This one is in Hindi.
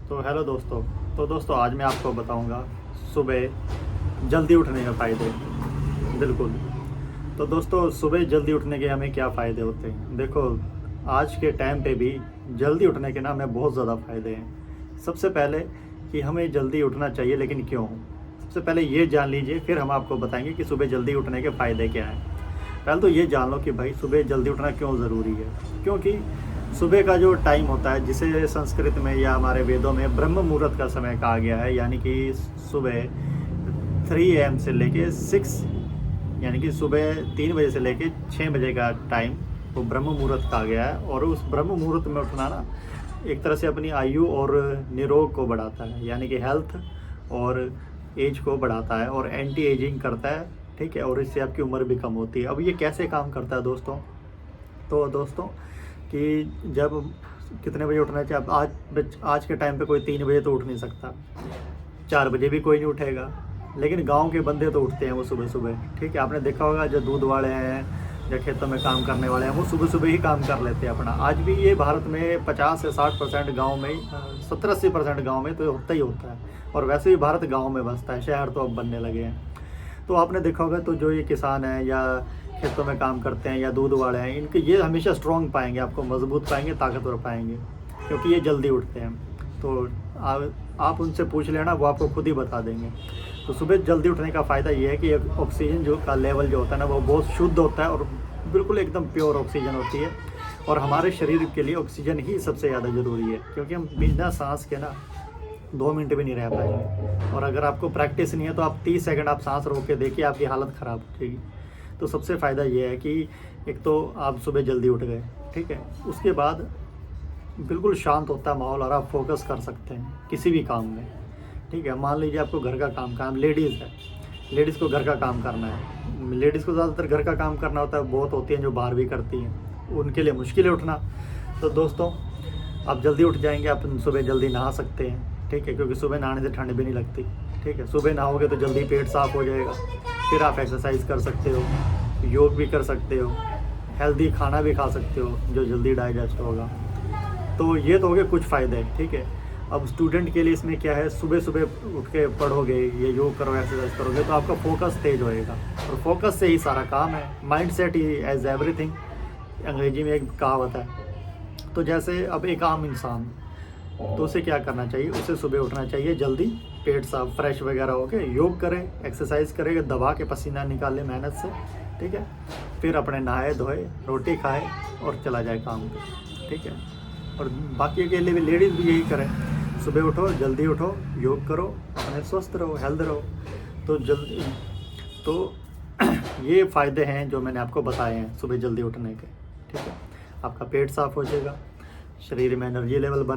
तो हेलो दोस्तों। तो दोस्तों आज मैं आपको बताऊंगा सुबह जल्दी उठने के फ़ायदे। बिल्कुल। तो दोस्तों सुबह जल्दी उठने के हमें क्या फ़ायदे होते हैं। देखो आज के टाइम पे भी जल्दी उठने के ना हमें बहुत ज़्यादा फ़ायदे हैं। सबसे पहले कि हमें जल्दी उठना चाहिए, लेकिन क्यों। सबसे पहले ये जान लीजिए, फिर हम आपको बताएंगे कि सुबह जल्दी उठने के फ़ायदे क्या हैं। पहले तो ये जान लो कि भाई सुबह जल्दी उठना क्यों ज़रूरी है। क्योंकि सुबह का जो टाइम होता है, जिसे संस्कृत में या हमारे वेदों में ब्रह्म मुहूर्त का समय कहा गया है, यानी कि सुबह 3 AM से लेके 6, यानी कि सुबह 3 बजे से लेके 6 बजे का टाइम वो ब्रह्म मुहूर्त कहा गया है। और उस ब्रह्म मुहूर्त में उठना ना एक तरह से अपनी आयु और निरोग को बढ़ाता है, यानी कि हेल्थ और एज को बढ़ाता है और एंटी एजिंग करता है। ठीक है, और इससे आपकी उम्र भी कम होती है। अब ये कैसे काम करता है दोस्तों। तो दोस्तों कि जब कितने बजे उठना चाहिए। अब आज के टाइम पे कोई 3 बजे तो उठ नहीं सकता, 4 बजे भी कोई नहीं उठेगा, लेकिन गांव के बंदे तो उठते हैं वो सुबह सुबह। ठीक है, आपने देखा होगा जो दूध वाले हैं या खेतों में काम करने वाले हैं, वो सुबह सुबह ही काम कर लेते हैं अपना। आज भी ये भारत में 50 से 60% गाँव में, 70-80% गाँव में तो होता ही होता है। और वैसे भी भारत गाँव में बसता है, शहर तो अब बनने लगे हैं। तो आपने देखा होगा, तो जो ये किसान हैं या खेतों में काम करते हैं या दूध वाले हैं, इनके ये हमेशा स्ट्रॉन्ग पाएंगे, आपको मजबूत पाएंगे, ताकतवर पाएंगे, क्योंकि ये जल्दी उठते हैं। तो आप उनसे पूछ लेना, वो आपको खुद ही बता देंगे। तो सुबह जल्दी उठने का फ़ायदा ये है कि ऑक्सीजन जो का लेवल जो होता है ना, वो बहुत शुद्ध होता है और बिल्कुल एकदम प्योर ऑक्सीजन होती है। और हमारे शरीर के लिए ऑक्सीजन ही सबसे ज़्यादा ज़रूरी है, क्योंकि हम बिना सांस के ना 2 मिनट भी नहीं रह पाएंगे। और अगर आपको प्रैक्टिस नहीं है तो आप 30 सेकंड आप सांस रोक के देखिए, आपकी हालत ख़राब हो जाएगी। तो सबसे फ़ायदा ये है कि एक तो आप सुबह जल्दी उठ गए, ठीक है, उसके बाद बिल्कुल शांत होता है माहौल और आप फोकस कर सकते हैं किसी भी काम में। ठीक है, मान लीजिए आपको घर का काम लेडीज़ है, लेडीज़ को घर का काम करना है। लेडीज़ को ज़्यादातर घर का काम करना होता है, बहुत होती हैं जो बाहर भी करती हैं, उनके लिए मुश्किल है उठना। तो दोस्तों आप जल्दी उठ जाएंगे, आप सुबह जल्दी नहा सकते हैं। ठीक है, क्योंकि सुबह नहाने से ठंड भी नहीं लगती। ठीक है, सुबह नहाओगे तो जल्दी पेट साफ़ हो जाएगा। फिर आप एक्सरसाइज कर सकते हो, योग भी कर सकते हो, हेल्दी खाना भी खा सकते हो जो जल्दी डाइजेस्ट होगा। तो ये तो हो गए कुछ फ़ायदे। ठीक है, अब स्टूडेंट के लिए इसमें क्या है, सुबह सुबह उठ के पढ़ोगे, ये योग करो, एक्सरसाइज करोगे, तो आपका फोकस तेज होएगा और फोकस से ही सारा काम है। माइंड सेट ही एज एवरीथिंग, अंग्रेजी में एक कहावत है। तो जैसे अब एक आम इंसान, तो उसे क्या करना चाहिए, उसे सुबह उठना चाहिए जल्दी, पेट साफ फ्रेश वगैरह होके योग करे, एक्सरसाइज करे, दबा के पसीना निकाले मेहनत से। ठीक है, फिर अपने नहाए धोए, रोटी खाए और चला जाए काम पे। ठीक है, और बाकी के लिए भी लेडीज़ भी यही करें, सुबह उठो, जल्दी उठो, योग करो, अपने स्वस्थ रहो, हेल्थ रहो। तो जल्दी तो ये फ़ायदे हैं जो मैंने आपको बताए हैं सुबह जल्दी उठने के। ठीक है, आपका पेट साफ़ हो जाएगा, शरीर में एनर्जी लेवल बना